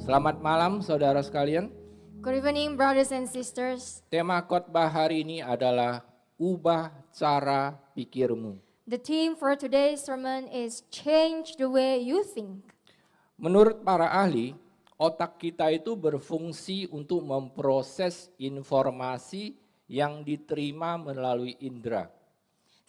Selamat malam saudara sekalian. Good evening, brothers and sisters. Tema khotbah hari ini adalah ubah cara pikirmu. The theme for today's sermon is change the way you think. Menurut para ahli, otak kita itu berfungsi untuk memproses informasi yang diterima melalui indera.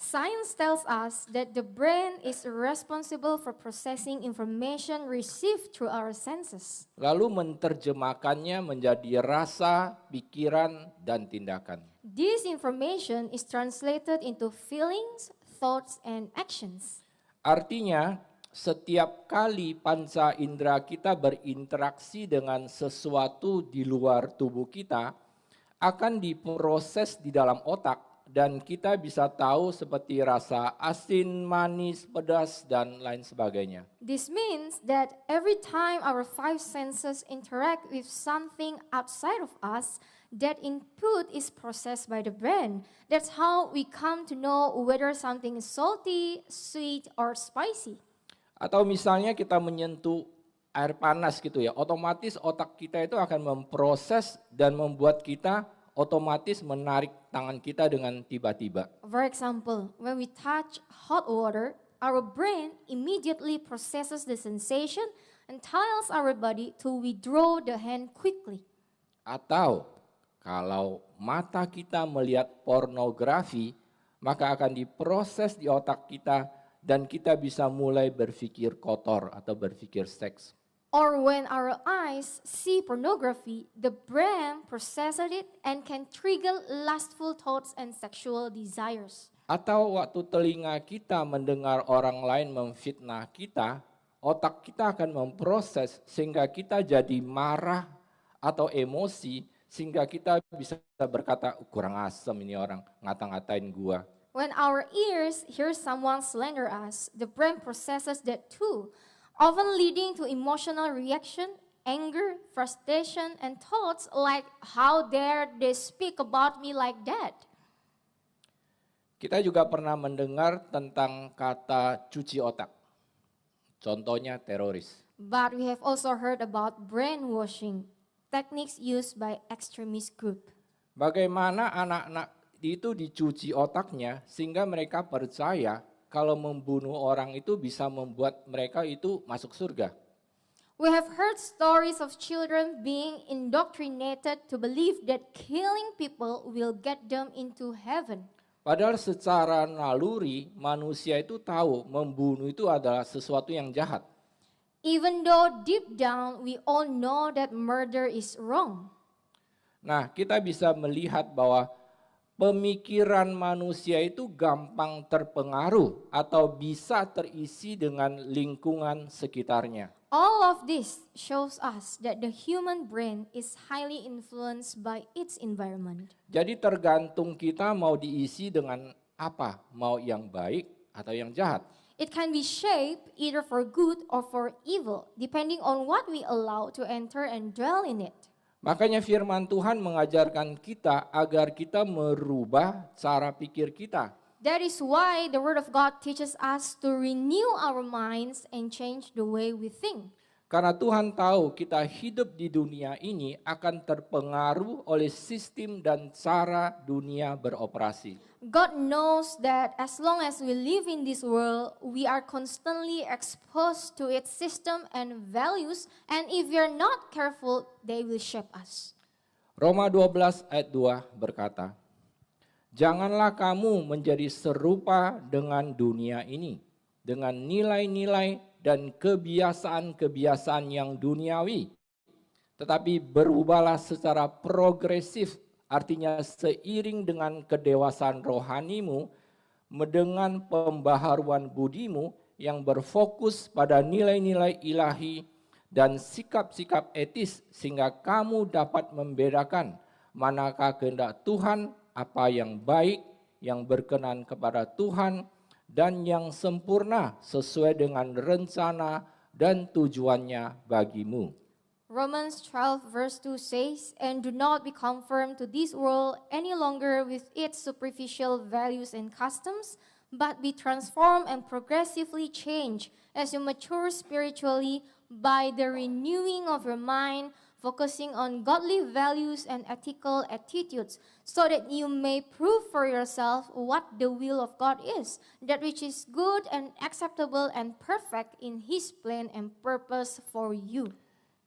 Science tells us that the brain is responsible for processing information received through our senses. Lalu menerjemahkannya menjadi rasa, pikiran, dan tindakan. This information is translated into feelings, thoughts, and actions. Artinya, setiap kali panca indera kita berinteraksi dengan sesuatu di luar tubuh kita, akan diproses di dalam otak dan kita bisa tahu seperti rasa asin, manis, pedas, dan lain sebagainya. This means that every time our five senses interact with something outside of us, that input is processed by the brain. That's how we come to know whether something is salty, sweet, or spicy. Atau misalnya kita menyentuh air panas gitu ya, otomatis otak kita itu akan memproses dan membuat kita otomatis menarik tangan kita dengan tiba-tiba. For example, when we touch hot water, our brain immediately processes the sensation and tells our body to withdraw the hand quickly. Atau kalau mata kita melihat pornografi, maka akan diproses di otak kita dan kita bisa mulai berpikir kotor atau berpikir seks. Or when our eyes see pornography, the brain processes it and can trigger lustful thoughts and sexual desires. Atau waktu telinga kita mendengar orang lain memfitnah kita, otak kita akan memproses sehingga kita jadi marah atau emosi sehingga kita bisa berkata, kurang asem ini orang ngata-ngatain gua. When our ears hear someone slander us, the brain processes that too, often leading to emotional reaction, anger, frustration, and thoughts like, how dare they speak about me like that? Kita juga pernah mendengar tentang kata cuci otak. Contohnya teroris. But we have also heard about brainwashing, techniques used by extremist group. Bagaimana anak-anak itu dicuci otaknya sehingga mereka percaya kalau membunuh orang itu bisa membuat mereka itu masuk surga. We have heard stories of children being indoctrinated to believe that killing people will get them into heaven. Padahal secara naluri manusia itu tahu membunuh itu adalah sesuatu yang jahat. Even though deep down we all know that murder is wrong. Nah, kita bisa melihat bahwa pemikiran manusia itu gampang terpengaruh atau bisa terisi dengan lingkungan sekitarnya. All of this shows us that the human brain is highly influenced by its environment. Jadi tergantung kita mau diisi dengan apa, mau yang baik atau yang jahat. It can be shaped either for good or for evil, depending on what we allow to enter and dwell in it. Makanya firman Tuhan mengajarkan kita agar kita merubah cara pikir kita. That is why the Word of God teaches us to renew our minds and change the way we think. Karena Tuhan tahu kita hidup di dunia ini akan terpengaruh oleh sistem dan cara dunia beroperasi. God knows that as long as we live in this world, we are constantly exposed to its system and values, and if we are not careful, they will shape us. Roma 12 ayat 2 berkata, janganlah kamu menjadi serupa dengan dunia ini, dengan nilai-nilai dan kebiasaan-kebiasaan yang duniawi, tetapi berubahlah secara progresif, artinya seiring dengan kedewasaan rohanimu, dengan pembaharuan budimu yang berfokus pada nilai-nilai ilahi dan sikap-sikap etis, sehingga kamu dapat membedakan manakah kehendak Tuhan, apa yang baik, yang berkenan kepada Tuhan, dan yang sempurna sesuai dengan rencana dan tujuannya bagimu. Romans 12 verse 2 says, and do not be conformed to this world any longer with its superficial values and customs, but be transformed and progressively changed as you mature spiritually by the renewing of your mind, focusing on godly values and ethical attitudes, so that you may prove for yourself what the will of God is, that which is good and acceptable and perfect in His plan and purpose for you.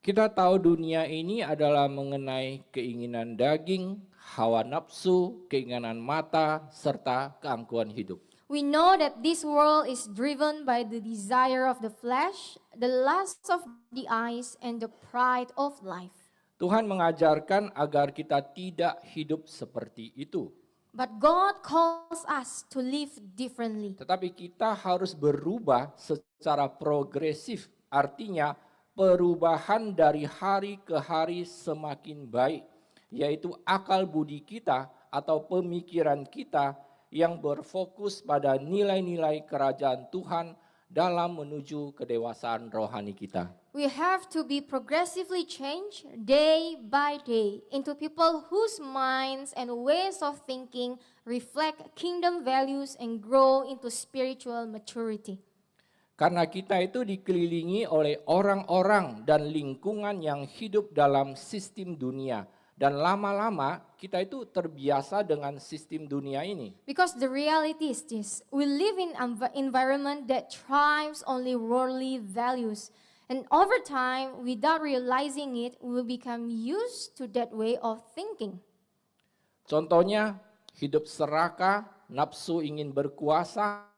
Kita tahu dunia ini adalah mengenai keinginan daging, hawa nafsu, keinginan mata, serta keangkuhan hidup. We know that this world is driven by the desire of the flesh, the lust of the eyes, and the pride of life. Tuhan mengajarkan agar kita tidak hidup seperti itu. But God calls us to live differently. Tetapi kita harus berubah secara progresif, artinya perubahan dari hari ke hari semakin baik, yaitu akal budi kita atau pemikiran kita yang berfokus pada nilai-nilai kerajaan Tuhan dalam menuju kedewasaan rohani kita. We have to be progressively changed day by day into people whose minds and ways of thinking reflect kingdom values and grow into spiritual maturity. Karena kita itu dikelilingi oleh orang-orang dan lingkungan yang hidup dalam sistem dunia. Dan lama-lama kita itu terbiasa dengan sistem dunia ini. Because the reality is this, we live in an environment that thrives only worldly values. And over time, without realizing it, we will become used to that way of thinking. Contohnya, hidup serakah, nafsu ingin berkuasa,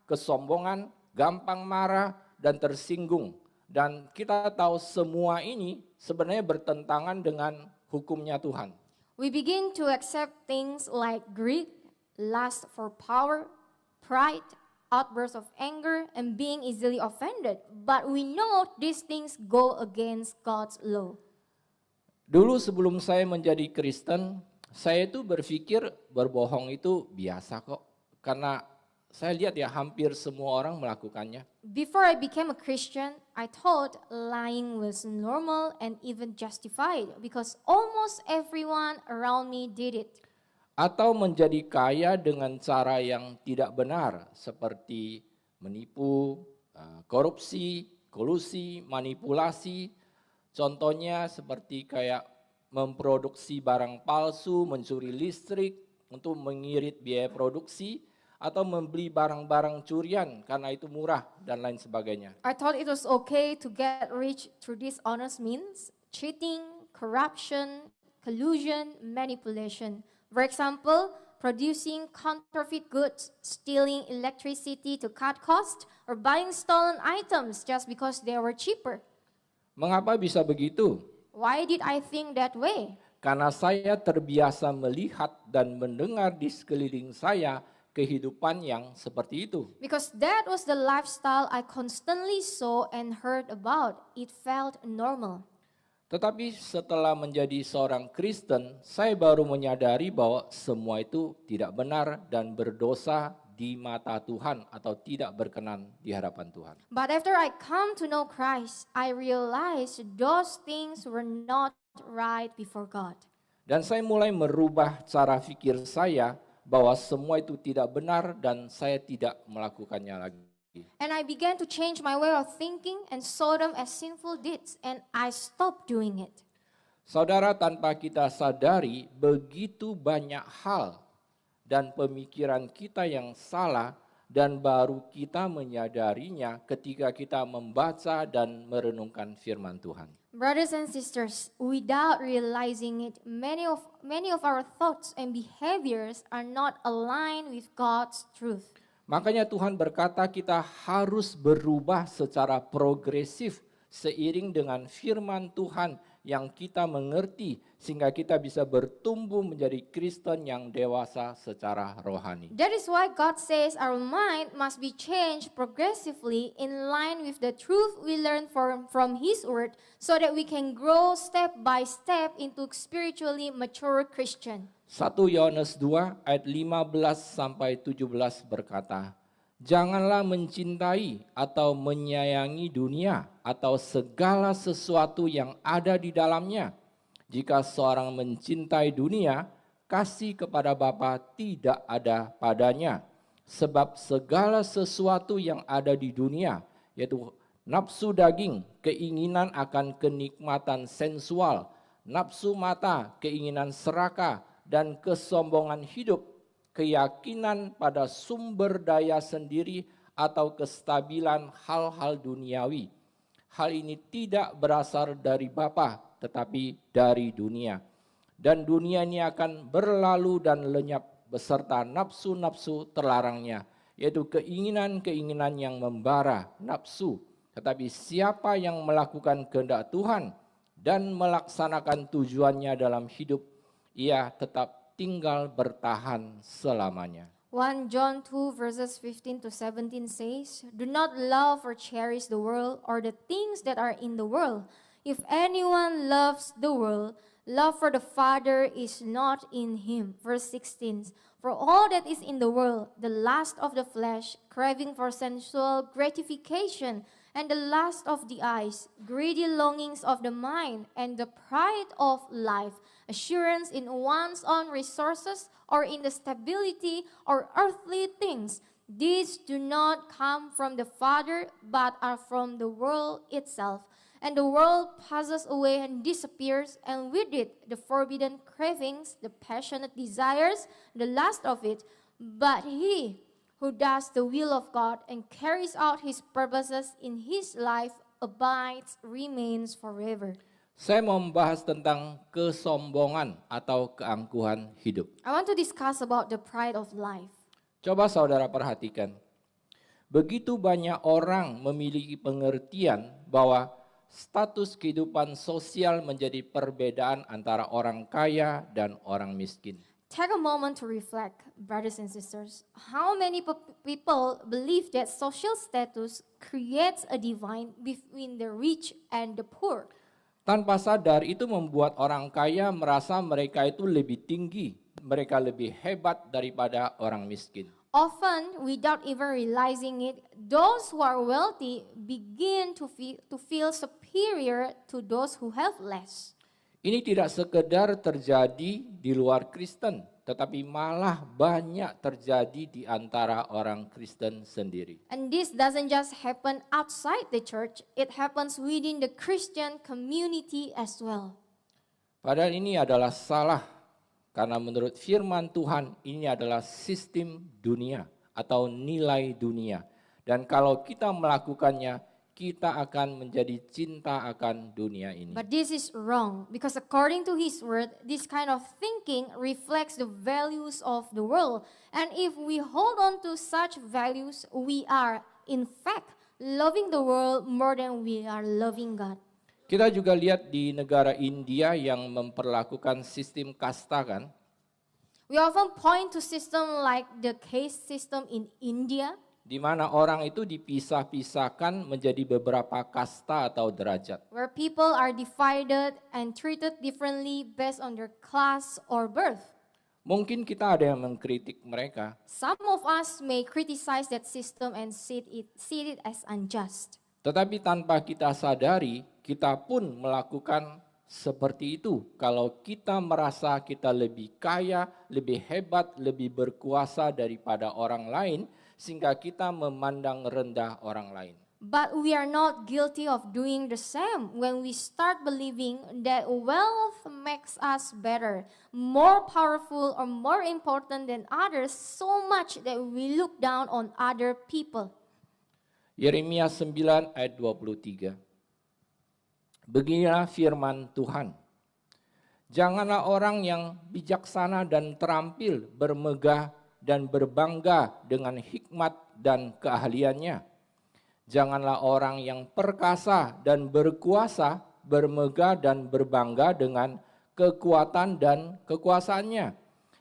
kesombongan, gampang marah, dan tersinggung. Dan kita tahu semua ini sebenarnya bertentangan dengan hukumnya Tuhan. We begin to accept things like greed, lust for power, pride, outbursts of anger, and being easily offended. But we know these things go against God's law. Dulu sebelum saya menjadi Kristen, saya itu berpikir berbohong itu biasa kok. Karena saya lihat ya hampir semua orang melakukannya. Before I became a Christian, I thought lying was normal and even justified because almost everyone around me did it. Atau menjadi kaya dengan cara yang tidak benar seperti menipu, korupsi, kolusi, manipulasi. Contohnya seperti kayak memproduksi barang palsu, mencuri listrik untuk mengirit biaya produksi, atau membeli barang-barang curian karena itu murah dan lain sebagainya. I thought it was okay to get rich through dishonest means, cheating, corruption, collusion, manipulation. For example, producing counterfeit goods, stealing electricity to cut costs, or buying stolen items just because they were cheaper. Mengapa bisa begitu? Why did I think that way? Karena saya terbiasa melihat dan mendengar di sekeliling saya kehidupan yang seperti itu. Because that was the lifestyle I constantly saw and heard about. It felt normal. Tetapi setelah menjadi seorang Kristen, saya baru menyadari bahwa semua itu tidak benar dan berdosa di mata Tuhan atau tidak berkenan di hadapan Tuhan. But after I come to know Christ, I realized those things were not right before God. Dan saya mulai merubah cara pikir saya bahwa semua itu tidak benar dan saya tidak melakukannya lagi. And I began to change my way of thinking and saw them as sinful deeds, and I stopped doing it. Saudara, tanpa kita sadari begitu banyak hal dan pemikiran kita yang salah dan baru kita menyadarinya ketika kita membaca dan merenungkan firman Tuhan. Brothers and sisters, without realizing it, many of our thoughts and behaviors are not aligned with God's truth. Makanya Tuhan berkata kita harus berubah secara progresif seiring dengan firman Tuhan yang kita mengerti sehingga kita bisa bertumbuh menjadi Kristen yang dewasa secara rohani. That is why God says our mind must be changed progressively in line with the truth we learn from His Word so that we can grow step by step into spiritually mature Christian. 1 Yohanes 2 ayat 15 sampai 17 berkata, "Janganlah mencintai atau menyayangi dunia atau segala sesuatu yang ada di dalamnya. Jika seorang mencintai dunia, kasih kepada Bapa tidak ada padanya. Sebab segala sesuatu yang ada di dunia, yaitu Nafsu daging, keinginan akan kenikmatan sensual, nafsu mata, keinginan serakah, dan kesombongan hidup, keyakinan pada sumber daya sendiri atau kestabilan hal-hal duniawi. Hal ini tidak berasal dari Bapa, tetapi dari dunia. Dan dunia ini akan berlalu dan lenyap beserta nafsu-nafsu terlarangnya, yaitu keinginan-keinginan yang membara, nafsu. Tetapi siapa yang melakukan kehendak Tuhan dan melaksanakan tujuannya dalam hidup, ia tetap tinggal bertahan selamanya. 1 John 2 verses 15 to 17 says, "Do not love or cherish the world or the things that are in the world. If anyone loves the world, love for the Father is not in him." Verse 16, "For all that is in the world, the lust of the flesh, craving for sensual gratification, and the lust of the eyes, greedy longings of the mind, and the pride of life, assurance in one's own resources or in the stability or earthly things. These do not come from the Father, but are from the world itself. And the world passes away and disappears, and with it the forbidden cravings, the passionate desires, the lust of it. But he who does the will of God and carries out his purposes in his life abides, remains forever." Saya mau membahas tentang kesombongan atau keangkuhan hidup. I want to discuss about the pride of life. Coba saudara perhatikan. Begitu banyak orang memiliki pengertian bahwa status kehidupan sosial menjadi perbedaan antara orang kaya dan orang miskin. Take a moment to reflect, brothers and sisters. How many people believe that social status creates a divide between the rich and the poor? Tanpa sadar itu membuat orang kaya merasa mereka itu lebih tinggi, mereka lebih hebat daripada orang miskin. Often, without even realizing it, those who are wealthy begin to feel superior to those who have less. Ini tidak sekedar terjadi di luar Kristen, tetapi malah banyak terjadi di antara orang Kristen sendiri. And this doesn't just happen outside the church, it happens within the Christian community as well. Padahal ini adalah salah, karena menurut firman Tuhan ini adalah sistem dunia atau nilai dunia. Dan kalau kita melakukannya, kita akan menjadi cinta akan dunia ini. But this is wrong, because according to his word, this kind of thinking reflects the values of the world. And if we hold on to such values, we are in fact loving the world more than we are loving God. Kita juga lihat di negara India yang memperlakukan sistem kasta kan. We often point to system like the caste system in India, di mana orang itu dipisah-pisahkan menjadi beberapa kasta atau derajat. where people are divided and treated differently based on their class or birth. Mungkin kita ada yang mengkritik mereka, Some of us may criticize that system and see it as unjust. tetapi tanpa kita sadari, kita pun melakukan seperti itu. Kalau kita merasa kita lebih kaya, lebih hebat, lebih berkuasa daripada orang lain, sehingga kita memandang rendah orang lain. But we are not guilty of doing the same when we start believing that wealth makes us better, more powerful, or more important than others, so much that we look down on other people. Yeremia 9 ayat 23. Beginilah firman Tuhan. Janganlah orang yang bijaksana dan terampil bermegah dan berbangga dengan hikmat dan keahliannya. Janganlah orang yang perkasa dan berkuasa bermegah dan berbangga dengan kekuatan dan kekuasaannya.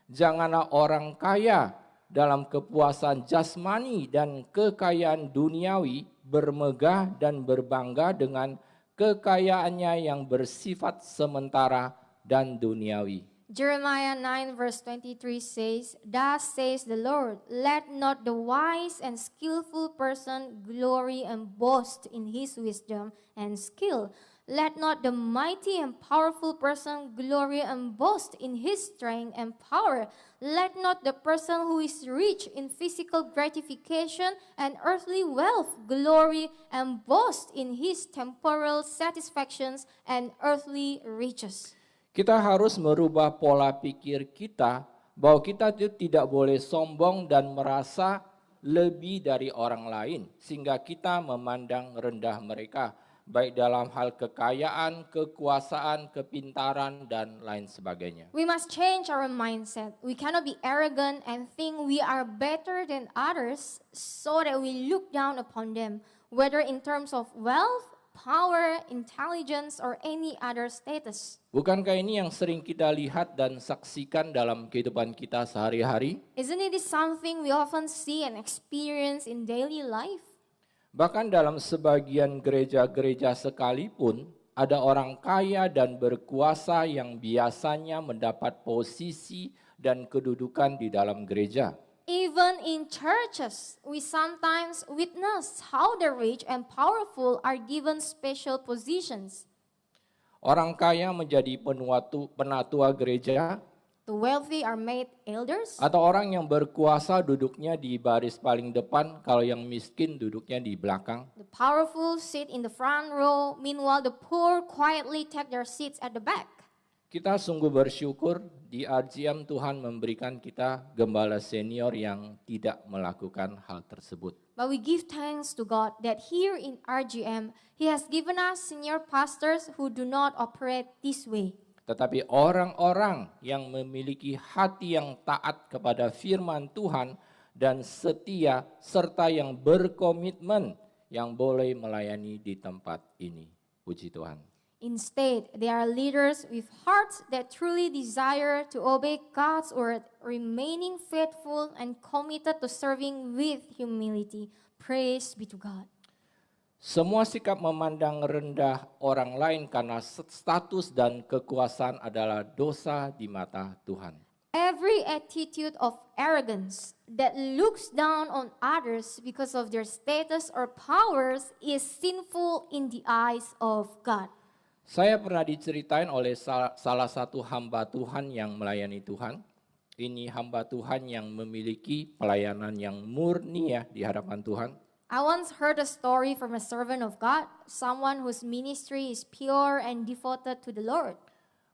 Janganlah orang kaya dalam kepuasan jasmani dan kekayaan duniawi bermegah dan berbangga dengan kekayaannya yang bersifat sementara dan duniawi. Jeremiah 9 verse 23 says, "Thus says the Lord, let not the wise and skillful person glory and boast in his wisdom and skill. Let not the mighty and powerful person glory and boast in his strength and power. Let not the person who is rich in physical gratification and earthly wealth glory and boast in his temporal satisfactions and earthly riches. Kita harus merubah pola pikir kita bahwa kita itu tidak boleh sombong dan merasa lebih dari orang lain sehingga kita memandang rendah mereka. Baik dalam hal kekayaan, kekuasaan, kepintaran, dan lain sebagainya. We must change our mindset. We cannot be arrogant and think we are better than others so that we look down upon them, whether in terms of wealth, power, intelligence, or any other status. Bukankah ini yang sering kita lihat dan saksikan dalam kehidupan kita sehari-hari? Isn't it something we often see and experience in daily life? Bahkan dalam sebagian gereja-gereja sekalipun, ada orang kaya dan berkuasa yang biasanya mendapat posisi dan kedudukan di dalam gereja. Even in churches, we sometimes witness how the rich and powerful are given special positions. Orang kaya menjadi penatua gereja, The wealthy are made elders. atau orang yang berkuasa duduknya di baris paling depan, kalau yang miskin duduknya di belakang. The powerful sit in the front row, meanwhile the poor quietly take their seats at the back. Kita sungguh bersyukur di RGM Tuhan memberikan kita gembala senior yang tidak melakukan hal tersebut. But we give thanks to God that here in RGM, He has given us senior pastors who do not operate this way. Tetapi orang-orang yang memiliki hati yang taat kepada firman Tuhan dan setia serta yang berkomitmen yang boleh melayani di tempat ini. Puji Tuhan. Instead, they are leaders with hearts that truly desire to obey God's word, remaining faithful and committed to serving with humility. Praise be to God. Semua sikap memandang rendah orang lain karena status dan kekuasaan adalah dosa di mata Tuhan. Every attitude of arrogance that looks down on others because of their status or powers is sinful in the eyes of God. Saya pernah diceritain oleh salah satu hamba Tuhan yang melayani Tuhan. Ini hamba Tuhan yang memiliki pelayanan yang murni ya di hadapan Tuhan. I once heard a story from a servant of God, someone whose ministry is pure and devoted to the Lord.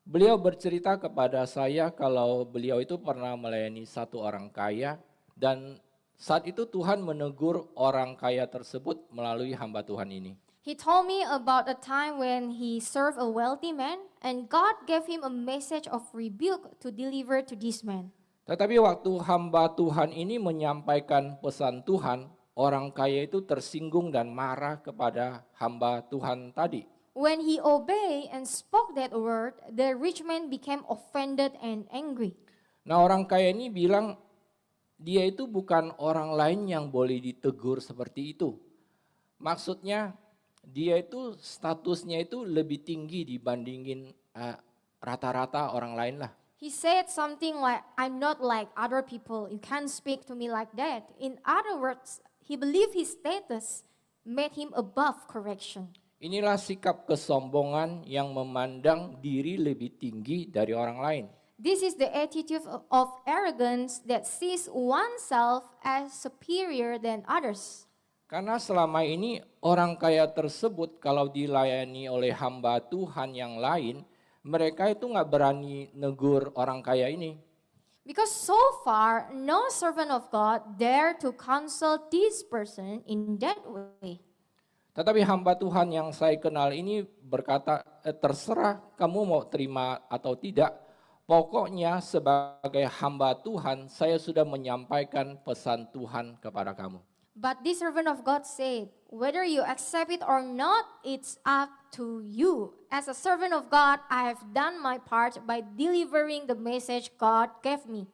Beliau bercerita kepada saya kalau beliau itu pernah melayani satu orang kaya dan saat itu Tuhan menegur orang kaya tersebut melalui hamba Tuhan ini. He told me about a time when he served a wealthy man and God gave him a message of rebuke to deliver to this man. Tetapi waktu hamba Tuhan ini menyampaikan pesan Tuhan, orang kaya itu tersinggung dan marah kepada hamba Tuhan tadi. When he obeyed and spoke that word, the rich man became offended and angry. Nah, orang kaya ini bilang dia itu bukan orang lain yang boleh ditegur seperti itu. Maksudnya dia itu statusnya itu lebih tinggi dibandingin rata-rata orang lain lah. He said something like, "I'm not like other people. You can't speak to me like that." In other words, he believed his status made him above correction. Inilah sikap kesombongan yang memandang diri lebih tinggi dari orang lain. This is the attitude of arrogance that sees oneself as superior than others. Karena selama ini orang kaya tersebut kalau dilayani oleh hamba Tuhan yang lain, mereka itu nggak berani negur orang kaya ini. Because so far, no servant of God dare to counsel this person in that way. Tetapi hamba Tuhan yang saya kenal ini berkata, terserah kamu mau terima atau tidak. Pokoknya sebagai hamba Tuhan, saya sudah menyampaikan pesan Tuhan kepada kamu. But this servant of God said, whether you accept it or not, it's up to you. As a servant of God, I have done my part by delivering the message God gave me.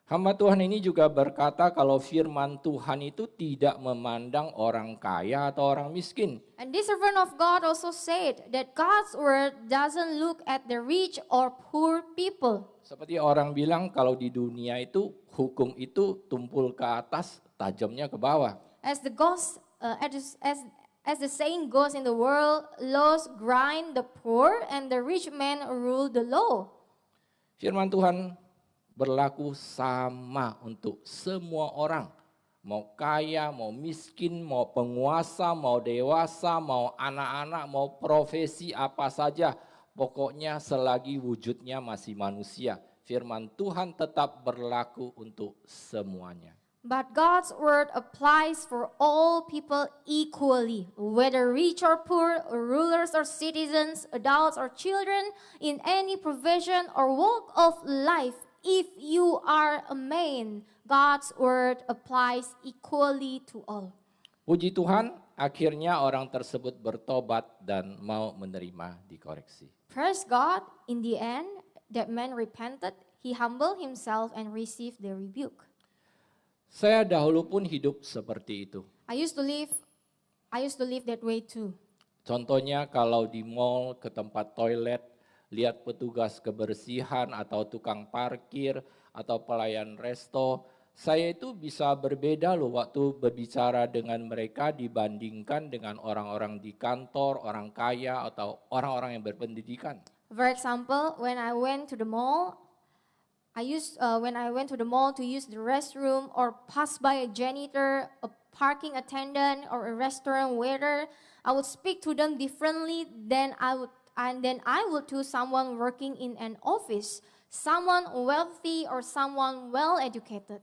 Hamba Tuhan ini juga berkata kalau firman Tuhan itu tidak memandang orang kaya atau orang miskin. And this servant of God also said that God's word doesn't look at the rich or poor people. Seperti orang bilang kalau di dunia itu hukum itu tumpul ke atas, tajamnya ke bawah. As As the saying goes in the world, laws grind the poor and the rich man rule the law. Firman Tuhan berlaku sama untuk semua orang. Mau kaya, mau miskin, mau penguasa, mau dewasa, mau anak-anak, mau profesi apa saja. Pokoknya selagi wujudnya masih manusia, firman Tuhan tetap berlaku untuk semuanya. But God's word applies for all people equally, whether rich or poor, rulers or citizens, adults or children, in any profession or walk of life. If you are a man, God's word applies equally to all. Puji Tuhan, akhirnya orang tersebut bertobat dan mau menerima dikoreksi. Praise God, in the end, that man repented, he humbled himself and received the rebuke. Saya dahulu pun hidup seperti itu. I used to live that way too. Contohnya kalau di mall ke tempat toilet, lihat petugas kebersihan atau tukang parkir atau pelayan resto, saya itu bisa berbeda loh waktu berbicara dengan mereka dibandingkan dengan orang-orang di kantor, orang kaya atau orang-orang yang berpendidikan. For example, when I went to the mall to use the restroom or pass by a janitor, a parking attendant, or a restaurant waiter, I would speak to them differently than I would to someone working in an office, someone wealthy or someone well-educated.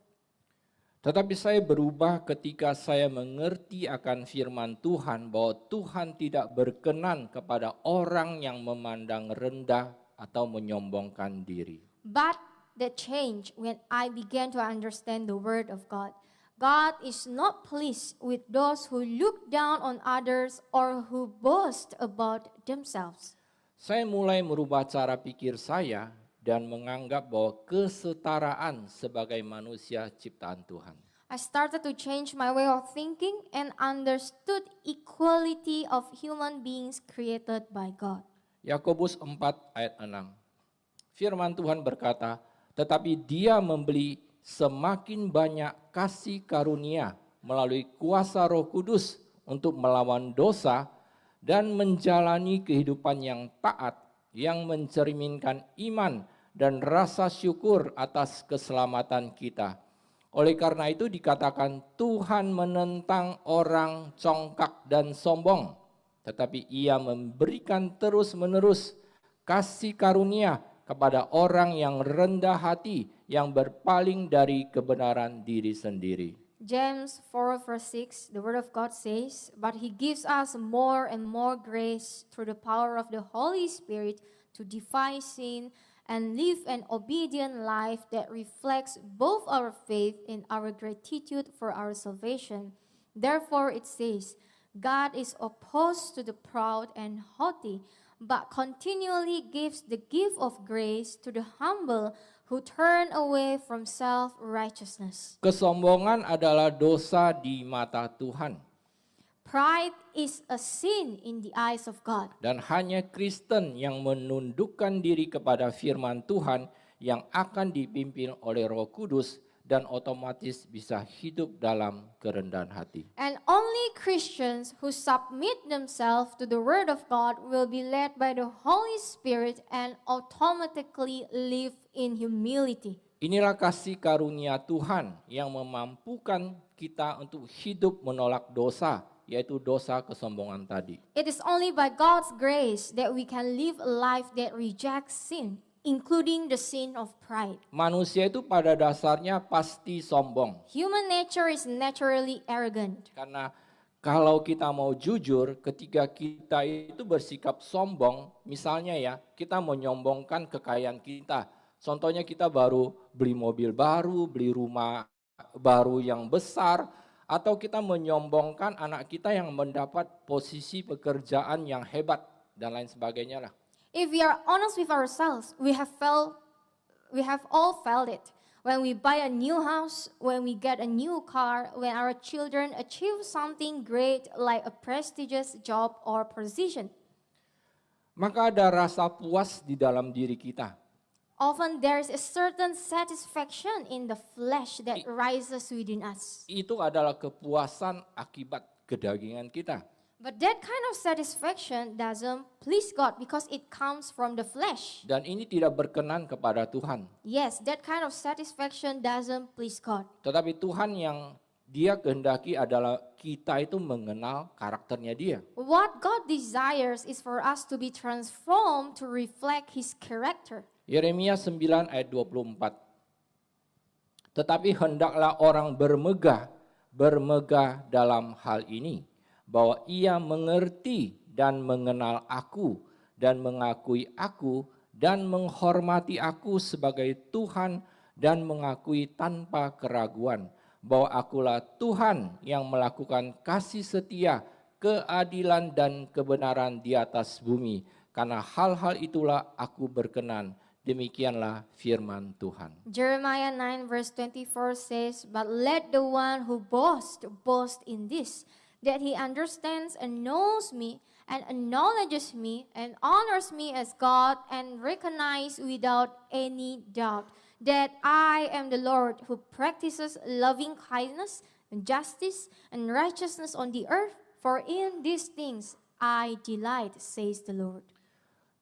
Tetapi saya berubah ketika saya mengerti akan firman Tuhan bahwa Tuhan tidak berkenan kepada orang yang memandang rendah atau menyombongkan diri. But that changed when I began to understand the word of God. God is not pleased with those who look down on others or who boast about themselves. Saya mulai merubah cara pikir saya dan menganggap bahwa kesetaraan sebagai manusia ciptaan Tuhan. I started to change my way of thinking and understood equality of human beings created by God. Yakobus 4 ayat 6. Firman Tuhan berkata, tetapi Dia memberi semakin banyak kasih karunia melalui kuasa Roh Kudus untuk melawan dosa dan menjalani kehidupan yang taat, yang mencerminkan iman dan rasa syukur atas keselamatan kita. Oleh karena itu dikatakan Tuhan menentang orang congkak dan sombong, tetapi Ia memberikan terus-menerus kasih karunia kepada orang yang rendah hati, yang berpaling dari kebenaran diri sendiri. James 4 verse 6, the word of God says, but He gives us more and more grace through the power of the Holy Spirit to defy sin and live an obedient life that reflects both our faith and our gratitude for our salvation. Therefore it says, God is opposed to the proud and haughty, but continually gives the gift of grace to the humble who turn away from self-righteousness. Kesombongan adalah dosa di mata Tuhan. Pride is a sin in the eyes of God. Dan hanya Kristen yang menundukkan diri kepada firman Tuhan yang akan dipimpin oleh Roh Kudus dan otomatis bisa hidup dalam kerendahan hati. And only Christians who submit themselves to the word of God will be led by the Holy Spirit and automatically live in humility. Inilah kasih karunia Tuhan yang memampukan kita untuk hidup menolak dosa, yaitu dosa kesombongan tadi. It is only by God's grace that we can live a life that rejects sin, including the sin of pride. Manusia itu pada dasarnya pasti sombong. Human nature is naturally arrogant. Karena kalau kita mau jujur, ketika kita itu bersikap sombong, misalnya ya, kita menyombongkan kekayaan kita. Contohnya kita baru beli mobil baru, beli rumah baru yang besar, atau kita menyombongkan anak kita yang mendapat posisi pekerjaan yang hebat dan lain sebagainya lah. If we are honest with ourselves, we have all felt it. When we buy a new house, when we get a new car, when our children achieve something great like a prestigious job or position. Maka ada rasa puas di dalam diri kita. Often there is a certain satisfaction in the flesh that rises within us. Itu adalah kepuasan akibat kedagingan kita. But that kind of satisfaction doesn't please God because it comes from the flesh. Dan ini tidak berkenan kepada Tuhan. Yes, that kind of satisfaction doesn't please God. Tetapi Tuhan yang Dia kehendaki adalah kita itu mengenal karakternya Dia. What God desires is for us to be transformed to reflect His character. Yeremia 9 ayat 24. Tetapi hendaklah orang bermegah dalam hal ini, bahwa ia mengerti dan mengenal aku dan mengakui aku dan menghormati aku sebagai Tuhan dan mengakui tanpa keraguan bahwa akulah Tuhan yang melakukan kasih setia, keadilan dan kebenaran di atas bumi. Karena hal-hal itulah aku berkenan. Demikianlah firman Tuhan. Jeremiah 9 verse 24 says, "But let the one who boast in this, that he understands and knows me and acknowledges me and honors me as God and recognize without any doubt that I am the Lord who practices loving kindness and justice and righteousness on the earth, for in these things I delight, says the Lord."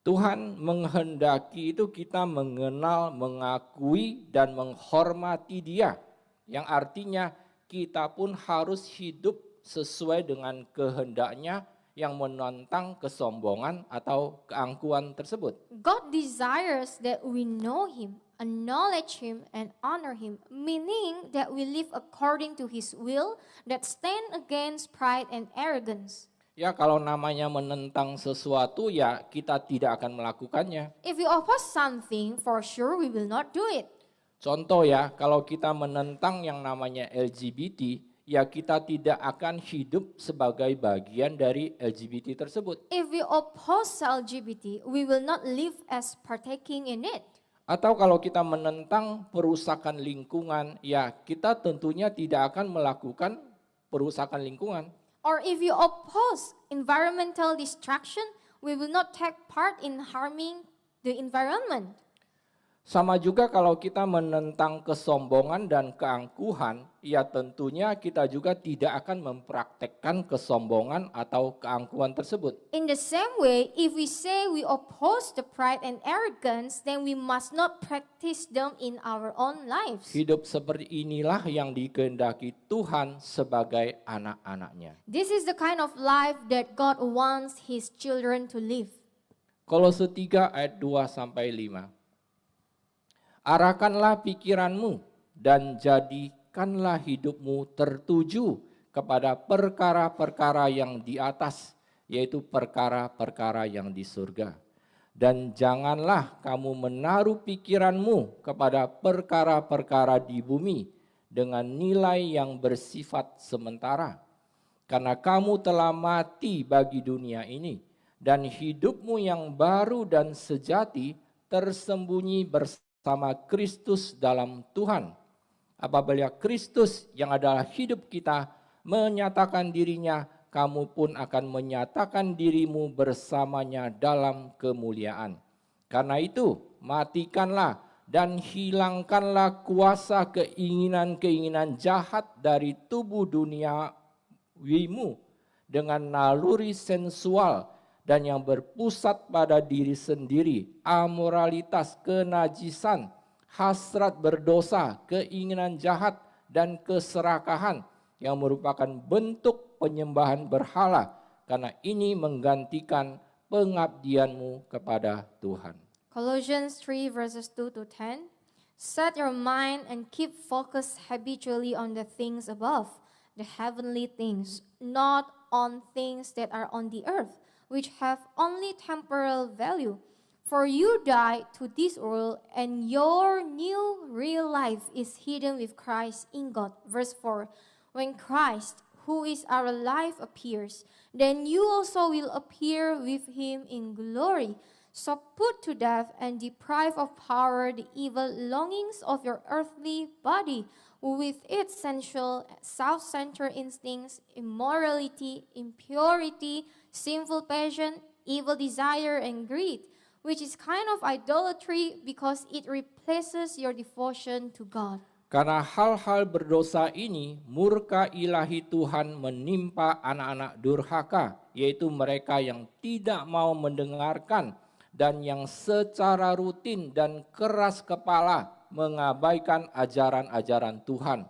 Tuhan menghendaki itu kita mengenal, mengakui, dan menghormati Dia. Yang artinya kita pun harus hidup sesuai dengan kehendaknya yang menantang kesombongan atau keangkuhan tersebut. God desires that we know Him, acknowledge Him, and honor Him, meaning that we live according to His will that stand against pride and arrogance. Ya kalau namanya menentang sesuatu ya kita tidak akan melakukannya. If we oppose something, for sure we will not do it. Contoh ya, kalau kita menentang yang namanya LGBT, ya kita tidak akan hidup sebagai bagian dari LGBT tersebut. If we oppose LGBT, we will not live as partaking in it. Atau kalau kita menentang perusakan lingkungan, ya kita tentunya tidak akan melakukan perusakan lingkungan. Or if you oppose environmental destruction, we will not take part in harming the environment. Sama juga kalau kita menentang kesombongan dan keangkuhan, ya tentunya kita juga tidak akan mempraktekkan kesombongan atau keangkuhan tersebut. In the same way, if we say we oppose the pride and arrogance, then we must not practice them in our own lives. Hidup seperti inilah yang dikehendaki Tuhan sebagai anak-anaknya. This is the kind of life that God wants His children to live. Kolose 3 ayat 2-5. Arahkanlah pikiranmu dan jadikanlah hidupmu tertuju kepada perkara-perkara yang di atas, yaitu perkara-perkara yang di surga. Dan janganlah kamu menaruh pikiranmu kepada perkara-perkara di bumi dengan nilai yang bersifat sementara. Karena kamu telah mati bagi dunia ini, dan hidupmu yang baru dan sejati tersembunyi bersama Kristus dalam Tuhan. Apabila Kristus yang adalah hidup kita menyatakan dirinya, kamu pun akan menyatakan dirimu bersamanya dalam kemuliaan. Karena itu, matikanlah dan hilangkanlah kuasa keinginan-keinginan jahat dari tubuh duniawimu dengan naluri sensual dan yang berpusat pada diri sendiri, amoralitas, kenajisan, hasrat berdosa, keinginan jahat, dan keserakahan yang merupakan bentuk penyembahan berhala, karena ini menggantikan pengabdianmu kepada Tuhan. Colossians 3 verses 2-10. Set your mind and keep focus habitually on the things above, the heavenly things, not on things that are on the earth, which have only temporal value. For you died to this world, and your new real life is hidden with Christ in God. Verse 4, when Christ, who is our life, appears, then you also will appear with Him in glory. So put to death and deprive of power the evil longings of your earthly body, with its sensual, self-centered instincts, immorality, impurity, sinful passion, evil desire, and greed, which is kind of idolatry because it replaces your devotion to God. Karena hal-hal berdosa ini, murka ilahi Tuhan menimpa anak-anak durhaka, yaitu mereka yang tidak mau mendengarkan dan yang secara rutin dan keras kepala mengabaikan ajaran-ajaran Tuhan.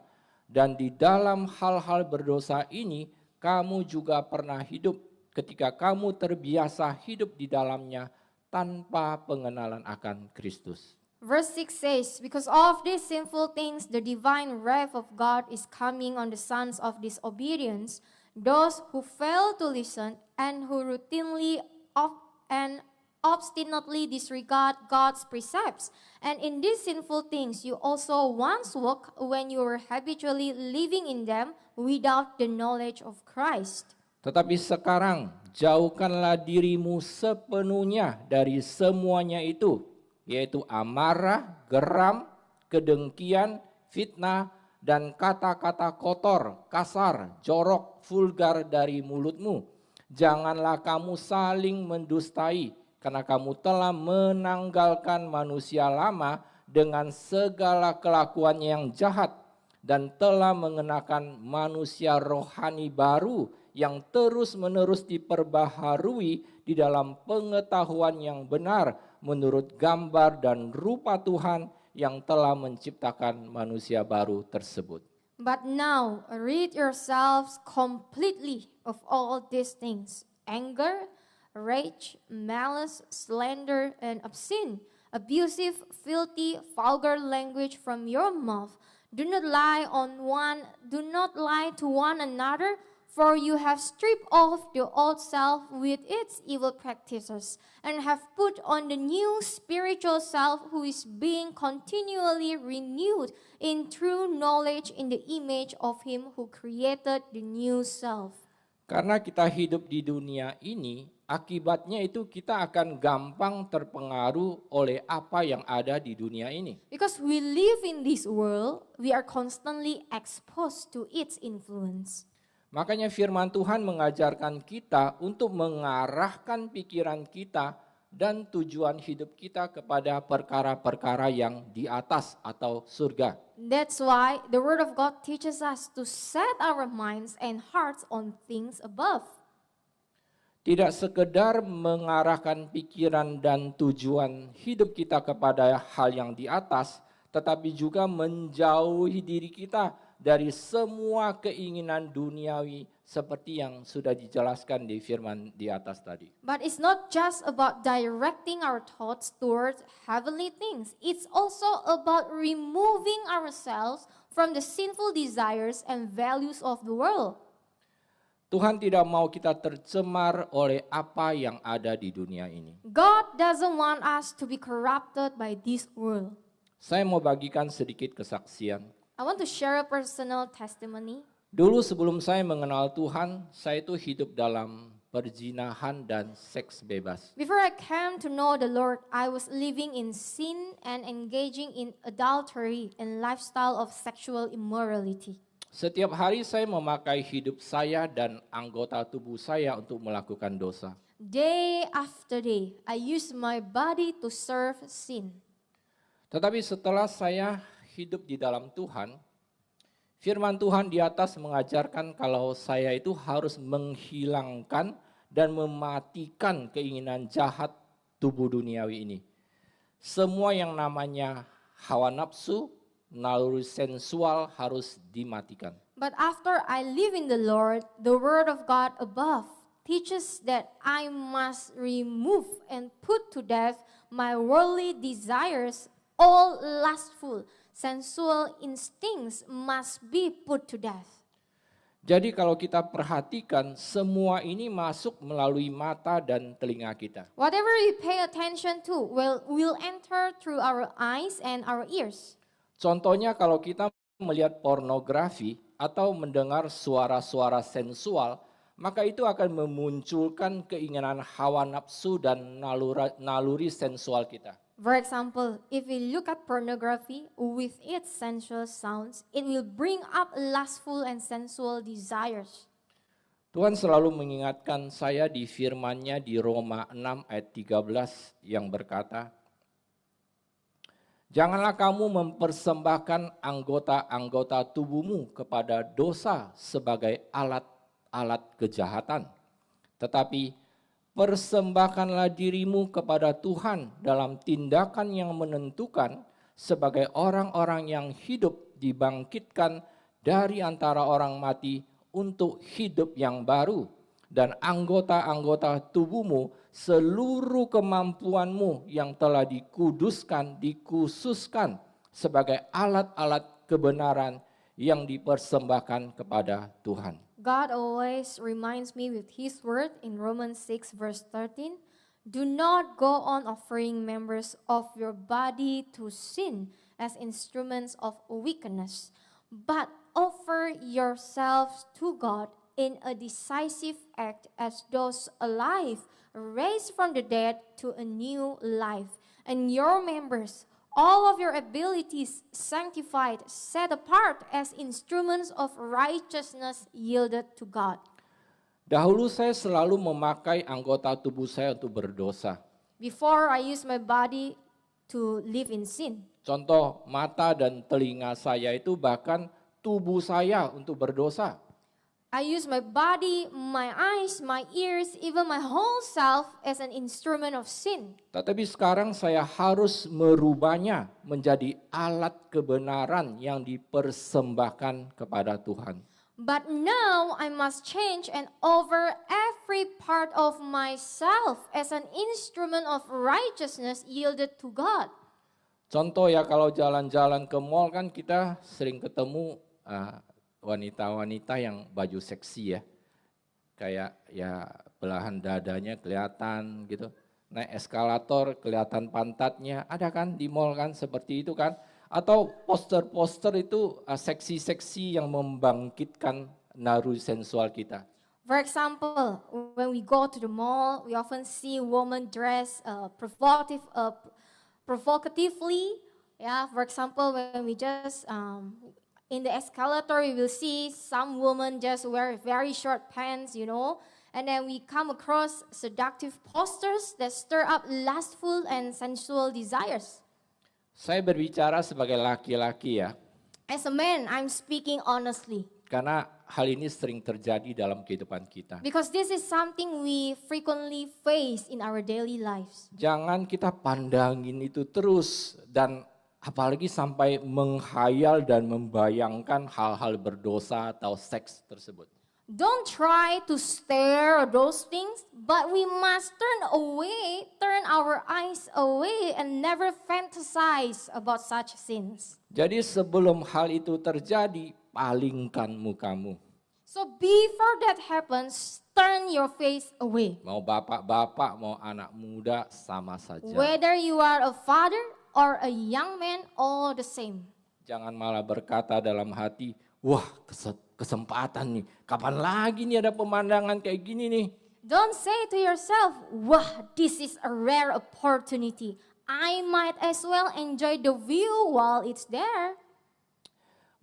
Dan di dalam hal-hal berdosa ini, kamu juga pernah hidup ketika kamu terbiasa hidup di dalamnya tanpa pengenalan akan Kristus. Verse 6 says, because of these sinful things, the divine wrath of God is coming on the sons of disobedience, those who fail to listen and who routinely and obstinately disregard God's precepts. And in these sinful things, you also once walked when you were habitually living in them without the knowledge of Christ. Tetapi sekarang, jauhkanlah dirimu sepenuhnya dari semuanya itu, yaitu amarah, geram, kedengkian, fitnah, dan kata-kata kotor, kasar, jorok, vulgar dari mulutmu. Janganlah kamu saling mendustai, karena kamu telah menanggalkan manusia lama dengan segala kelakuannya yang jahat, dan telah mengenakan manusia rohani baru yang terus-menerus diperbaharui di dalam pengetahuan yang benar menurut gambar dan rupa Tuhan yang telah menciptakan manusia baru tersebut. But now rid yourselves completely of all these things: anger, rage, malice, slander, and obscene, abusive, filthy, vulgar language from your mouth. Do not lie to one another, for you have stripped off the old self with its evil practices, and have put on the new spiritual self, who is being continually renewed in true knowledge in the image of Him who created the new self. Karena kita hidup di dunia ini, akibatnya itu kita akan gampang terpengaruh oleh apa yang ada di dunia ini. Because we live in this world, we are constantly exposed to its influence. Makanya firman Tuhan mengajarkan kita untuk mengarahkan pikiran kita dan tujuan hidup kita kepada perkara-perkara yang di atas atau surga. That's why the Word of God teaches us to set our minds and hearts on things above. Tidak sekedar mengarahkan pikiran dan tujuan hidup kita kepada hal yang di atas, tetapi juga menjauhi diri kita dari semua keinginan duniawi seperti yang sudah dijelaskan di firman di atas tadi. But it's not just about directing our thoughts towards heavenly things. It's also about removing ourselves from the sinful desires and values of the world. Tuhan tidak mau kita tercemar oleh apa yang ada di dunia ini. God doesn't want us to be corrupted by this world. Saya mau bagikan sedikit kesaksian. I want to share a personal testimony. Dulu sebelum saya mengenal Tuhan, saya itu hidup dalam perzinahan dan seks bebas. Before I came to know the Lord, I was living in sin and engaging in adultery and lifestyle of sexual immorality. Setiap hari saya memakai hidup saya dan anggota tubuh saya untuk melakukan dosa. Day after day, I used my body to serve sin. Tetapi setelah saya hidup di dalam Tuhan, firman Tuhan di atas mengajarkan kalau saya itu harus menghilangkan dan mematikan keinginan jahat tubuh duniawi ini. Semua yang namanya hawa nafsu, naluri sensual harus dimatikan. But after I live in the Lord, the Word of God above teaches that I must remove and put to death my worldly desires. All lustful, sensual instincts must be put to death. Jadi kalau kita perhatikan, semua ini masuk melalui mata dan telinga kita. Whatever we pay attention to will enter through our eyes and our ears. Contohnya kalau kita melihat pornografi atau mendengar suara-suara sensual, maka itu akan memunculkan keinginan hawa nafsu dan naluri sensual kita. For example, if we look at pornography with its sensual sounds, it will bring up lustful and sensual desires. Tuhan selalu mengingatkan saya di firman-Nya di Roma 6 ayat 13 yang berkata, Janganlah kamu mempersembahkan anggota-anggota tubuhmu kepada dosa sebagai alat-alat kejahatan. Tetapi persembahkanlah dirimu kepada Tuhan dalam tindakan yang menentukan sebagai orang-orang yang hidup dibangkitkan dari antara orang mati untuk hidup yang baru. Dan anggota-anggota tubuhmu, seluruh kemampuanmu yang telah dikhususkan sebagai alat-alat kebenaran yang dipersembahkan kepada Tuhan. God always reminds me with His word in Romans 6 verse 13, do not go on offering members of your body to sin as instruments of wickedness, but offer yourselves to God in a decisive act as those alive, raised from the dead to a new life, and your members, all of your abilities sanctified, set apart as instruments of righteousness yielded to God. Dahulu saya selalu memakai anggota tubuh saya untuk berdosa. Before I use my body to live in sin. Contoh, mata dan telinga saya itu bahkan tubuh saya untuk berdosa. I use my body, my eyes, my ears, even my whole self as an instrument of sin. Tetapi sekarang saya harus merubahnya menjadi alat kebenaran yang dipersembahkan kepada Tuhan. But now I must change and offer every part of myself as an instrument of righteousness yielded to God. Contoh ya, kalau jalan-jalan ke mall kan kita sering ketemu wanita-wanita yang baju seksi ya. Kayak ya belahan dadanya kelihatan gitu. Naik eskalator kelihatan pantatnya. Ada kan di mall kan seperti itu kan. Atau poster-poster itu seksi-seksi yang membangkitkan naluri sensual kita. For example, when we go to the mall, we often see women dress provocatively. Yeah, for example, when we just in the escalator, we will see some women just wear very short pants, and then we come across seductive posters that stir up lustful and sensual desires. Saya berbicara sebagai laki-laki ya. As a man, I'm speaking honestly. Karena hal ini sering terjadi dalam kehidupan kita. Because this is something we frequently face in our daily lives. Jangan kita pandangin itu terus dan apalagi sampai menghayal dan membayangkan hal-hal berdosa atau seks tersebut. Don't try to stare at those things, but we must turn our eyes away and never fantasize about such sins. Jadi sebelum hal itu terjadi, palingkan mukamu. So before that happens, turn your face away. Mau bapak-bapak, mau anak muda, sama saja. Whether you are a father or a young man, all the same. Jangan malah berkata dalam hati, wah kesempatan nih, kapan lagi nih ada pemandangan kayak gini nih. Don't say to yourself, wah this is a rare opportunity. I might as well enjoy the view while it's there.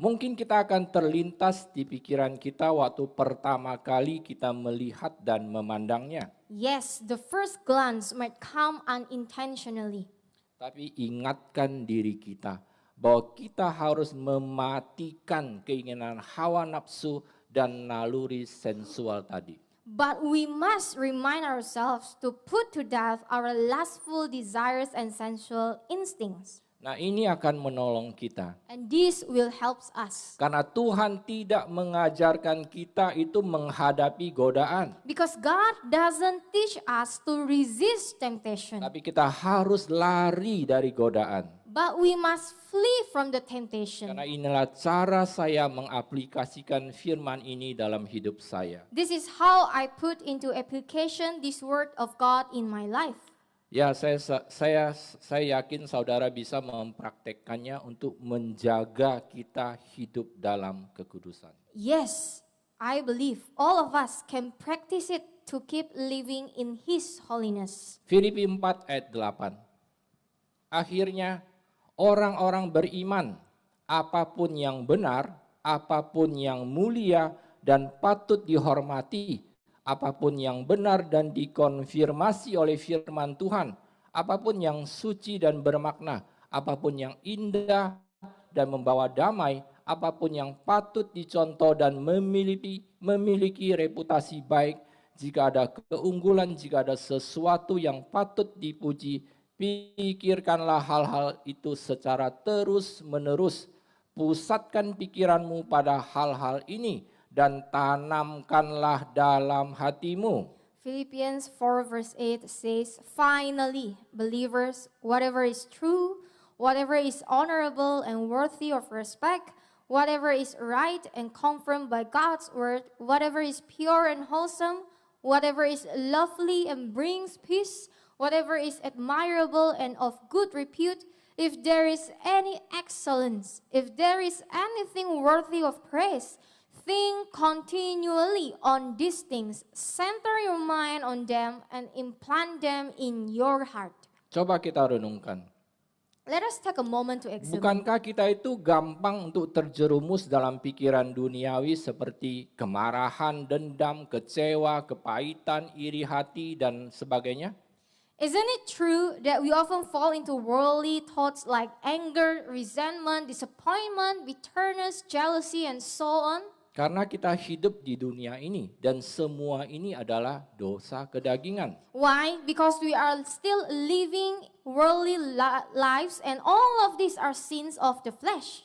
Mungkin kita akan terlintas di pikiran kita waktu pertama kali kita melihat dan memandangnya. Yes, the first glance might come unintentionally. Tapi ingatkan diri kita bahwa kita harus mematikan keinginan hawa nafsu dan naluri sensual tadi. But we must remind ourselves to put to death our lustful desires and sensual instincts. Nah, ini akan menolong kita. And this will help us. Karena Tuhan tidak mengajarkan kita itu menghadapi godaan. Because God doesn't teach us to resist temptation. Tapi kita harus lari dari godaan. But we must flee from the temptation. Karena inilah cara saya mengaplikasikan firman ini dalam hidup saya. This is how I put into application this word of God in my life. Ya, saya yakin saudara bisa mempraktekkannya untuk menjaga kita hidup dalam kekudusan. Yes, I believe all of us can practice it to keep living in His holiness. Filipi 4 ayat 8. Akhirnya orang-orang beriman, apapun yang benar, apapun yang mulia dan patut dihormati, apapun yang benar dan dikonfirmasi oleh firman Tuhan, apapun yang suci dan bermakna, apapun yang indah dan membawa damai, apapun yang patut dicontoh dan memiliki reputasi baik, jika ada keunggulan, jika ada sesuatu yang patut dipuji, pikirkanlah hal-hal itu secara terus-menerus. Pusatkan pikiranmu pada hal-hal ini dan tanamkanlah dalam hatimu. Philippians 4 verse 8 says, "Finally, believers, whatever is true, whatever is honorable and worthy of respect, whatever is right and confirmed by God's word, whatever is pure and wholesome, whatever is lovely and brings peace, whatever is admirable and of good repute, if there is any excellence, if there is anything worthy of praise, think continually on these things. Center your mind on them and implant them in your heart." Coba kita renungkan. Let us take a moment to examine. Bukankah kita itu gampang untuk terjerumus dalam pikiran duniawi seperti kemarahan, dendam, kecewa, kepahitan, iri hati, dan sebagainya? Isn't it true that we often fall into worldly thoughts like anger, resentment, disappointment, bitterness, jealousy, and so on? Karena kita hidup di dunia ini dan semua ini adalah dosa kedagingan. Why? Because we are still living worldly lives and all of these are sins of the flesh.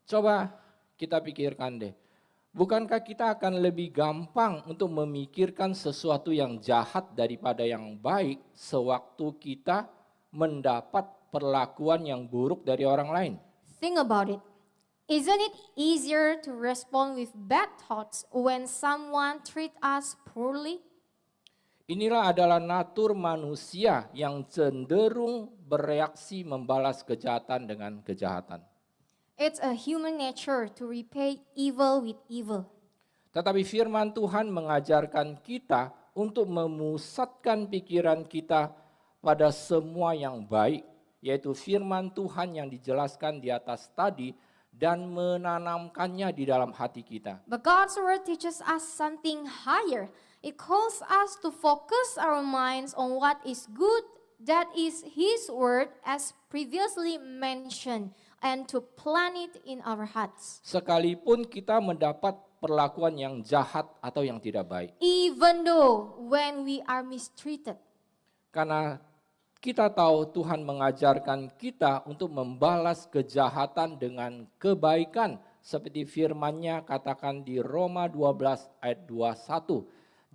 Coba kita pikirkan deh. Bukankah kita akan lebih gampang untuk memikirkan sesuatu yang jahat daripada yang baik sewaktu kita mendapat perlakuan yang buruk dari orang lain? Think about it. Isn't it easier to respond with bad thoughts when someone treats us poorly? Inilah adalah natur manusia yang cenderung bereaksi membalas kejahatan dengan kejahatan. It's a human nature to repay evil with evil. Tetapi firman Tuhan mengajarkan kita untuk memusatkan pikiran kita pada semua yang baik, yaitu firman Tuhan yang dijelaskan di atas tadi, dan menanamkannya di dalam hati kita. But God's word teaches us something higher. It calls us to focus our minds on what is good, that is His word as previously mentioned, and to plant it in our hearts. Sekalipun kita mendapat perlakuan yang jahat atau yang tidak baik. Even though when we are mistreated. Karena kita tahu Tuhan mengajarkan kita untuk membalas kejahatan dengan kebaikan. Seperti firman-Nya katakan di Roma 12 ayat 21.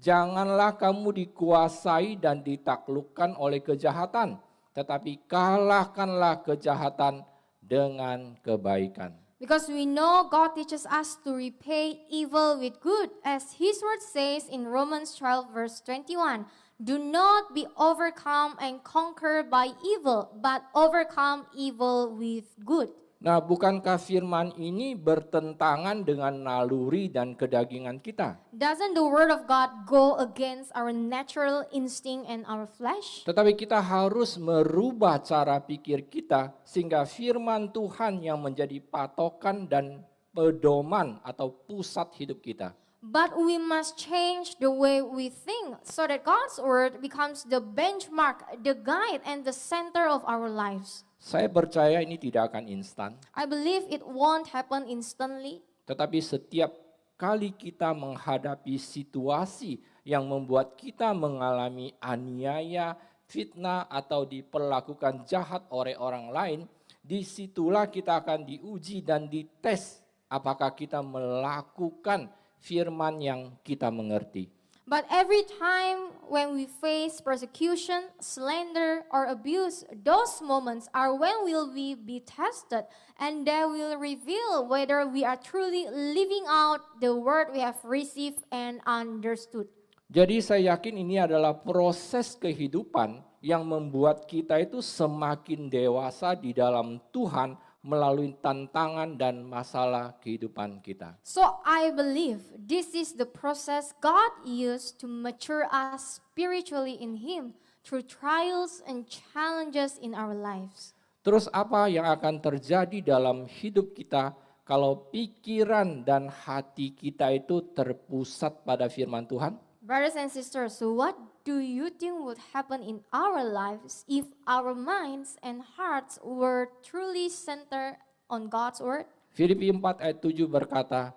Janganlah kamu dikuasai dan ditaklukkan oleh kejahatan, tetapi kalahkanlah kejahatan dengan kebaikan. Because we know God teaches us to repay evil with good, as His word says in Romans 12 verse 21. Do not be overcome and conquered by evil, but overcome evil with good. Nah, bukankah firman ini bertentangan dengan naluri dan kedagingan kita? Doesn't the word of God go against our natural instinct and our flesh? Tetapi kita harus merubah cara pikir kita sehingga firman Tuhan yang menjadi patokan dan pedoman atau pusat hidup kita. But we must change the way we think so that God's word becomes the benchmark, the guide, and the center of our lives. Saya percaya ini tidak akan instan. I believe it won't happen instantly. Tetapi setiap kali kita menghadapi situasi yang membuat kita mengalami aniaya, fitnah, atau diperlakukan jahat oleh orang lain, disitulah kita akan diuji dan dites apakah kita melakukan firman yang kita mengerti. But every time when we face persecution, slander, or abuse, those moments are when we'll be tested, and that will reveal whether we are truly living out the word we have received and understood. Jadi saya yakin ini adalah proses kehidupan yang membuat kita itu semakin dewasa di dalam Tuhan melalui tantangan dan masalah kehidupan kita. So I believe this is the process God used to mature us spiritually in Him through trials and challenges in our lives. Terus apa yang akan terjadi dalam hidup kita kalau pikiran dan hati kita itu terpusat pada firman Tuhan? Brothers and sisters, so what do you think would happen in our lives if our minds and hearts were truly centered on God's word? Filipi 4 ayat 7 berkata,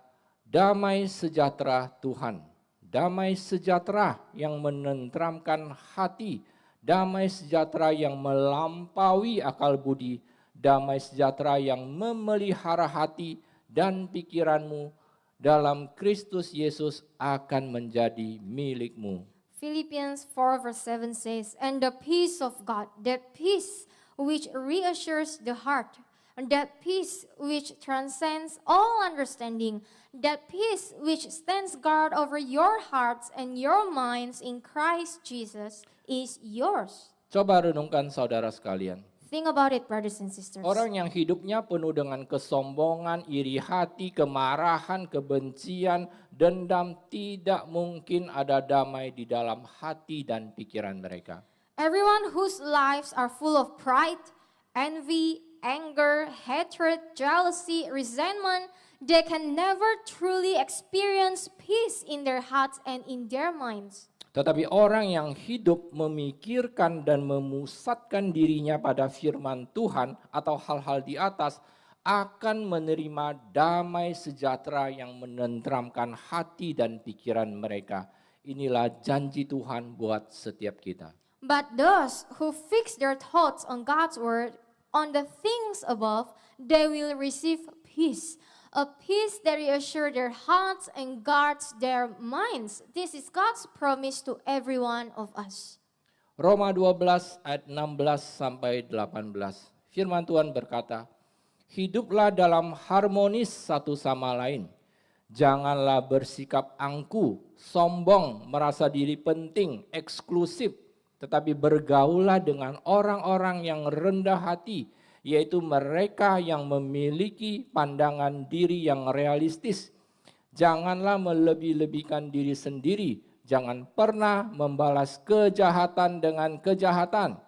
damai sejahtera Tuhan, damai sejahtera yang menenteramkan hati, damai sejahtera yang melampaui akal budi, damai sejahtera yang memelihara hati dan pikiranmu dalam Kristus Yesus akan menjadi milikmu. Philippians 4 verse 7 says, and the peace of God, that peace which reassures the heart, and that peace which transcends all understanding, that peace which stands guard over your hearts and your minds in Christ Jesus is yours. Coba renungkan saudara sekalian. Think about it, brothers and sisters. Orang yang hidupnya penuh dengan kesombongan, iri hati, kemarahan, kebencian, dendam, tidak mungkin ada damai di dalam hati dan pikiran mereka. Everyone whose lives are full of pride, envy, anger, hatred, jealousy, resentment, they can never truly experience peace in their hearts and in their minds. Tetapi orang yang hidup memikirkan dan memusatkan dirinya pada firman Tuhan atau hal-hal di atas akan menerima damai sejahtera yang menenteramkan hati dan pikiran mereka. Inilah janji Tuhan buat setiap kita. But those who fix their thoughts on God's word, on the things above, they will receive peace. A peace that reassures their hearts and guards their minds. This is God's promise to every one of us. Roma 12 ayat 16 sampai 18. Firman Tuhan berkata, hiduplah dalam harmonis satu sama lain. Janganlah bersikap angku, sombong, merasa diri penting, eksklusif. Tetapi bergaullah dengan orang-orang yang rendah hati, yaitu mereka yang memiliki pandangan diri yang realistis. Janganlah melebih-lebihkan diri sendiri, jangan pernah membalas kejahatan dengan kejahatan.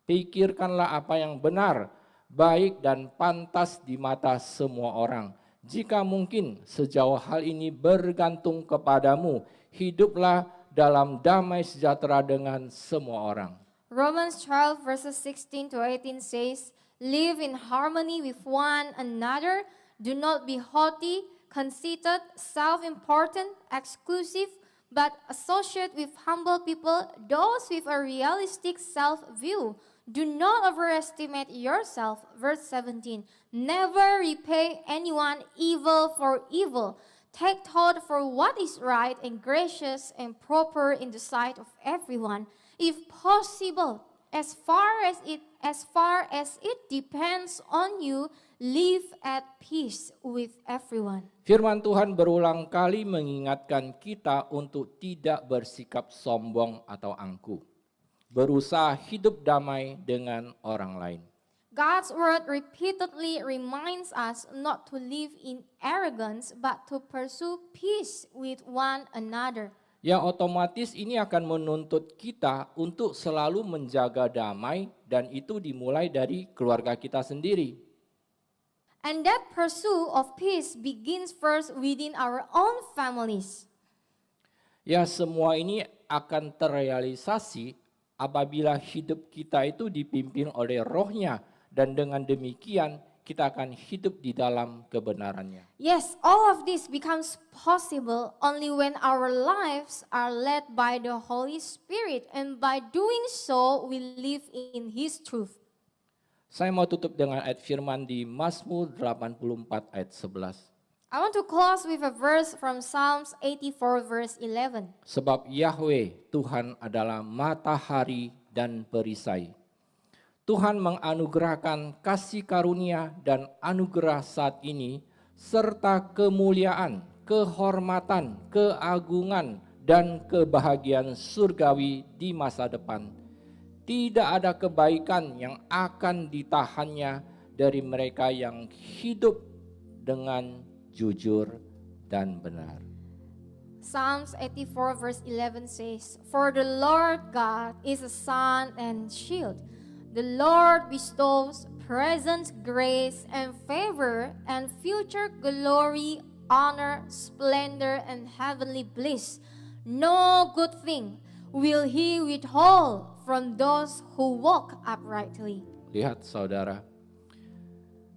Pikirkanlah apa yang benar, baik dan pantas di mata semua orang. Jika mungkin sejauh hal ini bergantung kepadamu, hiduplah dalam damai sejahtera dengan semua orang. Romans 12 verses 16 to 18 says, live in harmony with one another. Do not be haughty, conceited, self-important, exclusive, but associate with humble people, those with a realistic self-view. Do not overestimate yourself. Verse 17, never repay anyone evil for evil. Take thought for what is right and gracious and proper in the sight of everyone. If possible, as far as it depends on you, live at peace with everyone. Firman Tuhan berulang kali mengingatkan kita untuk tidak bersikap sombong atau angkuh. Berusaha hidup damai dengan orang lain. God's word repeatedly reminds us not to live in arrogance, but to pursue peace with one another. Yang otomatis ini akan menuntut kita untuk selalu menjaga damai dan itu dimulai dari keluarga kita sendiri. And that pursuit of peace begins first within our own families. Ya, semua ini akan terrealisasi apabila hidup kita itu dipimpin oleh Roh-Nya dan dengan demikian kita akan hidup di dalam kebenarannya. Yes, all of this becomes possible only when our lives are led by the Holy Spirit, and by doing so we live in His truth. Saya mau tutup dengan ayat firman di Mazmur 84 ayat 11. I want to close with a verse from Psalms 84 verse 11. Sebab Yahweh Tuhan adalah matahari dan perisai. Tuhan menganugerahkan kasih karunia dan anugerah saat ini, serta kemuliaan, kehormatan, keagungan, dan kebahagiaan surgawi di masa depan. Tidak ada kebaikan yang akan ditahannya dari mereka yang hidup dengan jujur dan benar. Psalms 84 verse 11 says, for the Lord God is a sun and shield. The Lord bestows present grace and favor and future glory, honor, splendor, and heavenly bliss. No good thing will He withhold from those who walk uprightly. Lihat saudara,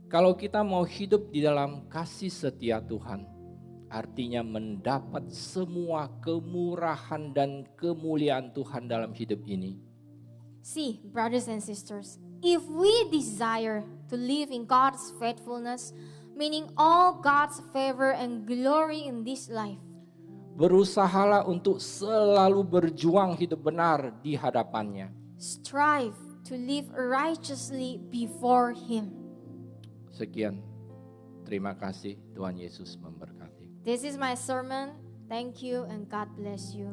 kalau kita mau hidup di dalam kasih setia Tuhan, artinya mendapat semua kemurahan dan kemuliaan Tuhan dalam hidup ini. See, brothers and sisters, if we desire to live in God's faithfulness, meaning all God's favor and glory in this life, Berusahalah untuk selalu berjuang hidup benar di hadapannya. strive to live righteously before Him. Sekian, terima kasih, Tuhan Yesus memberkati. This is my sermon. Thank you and God bless you.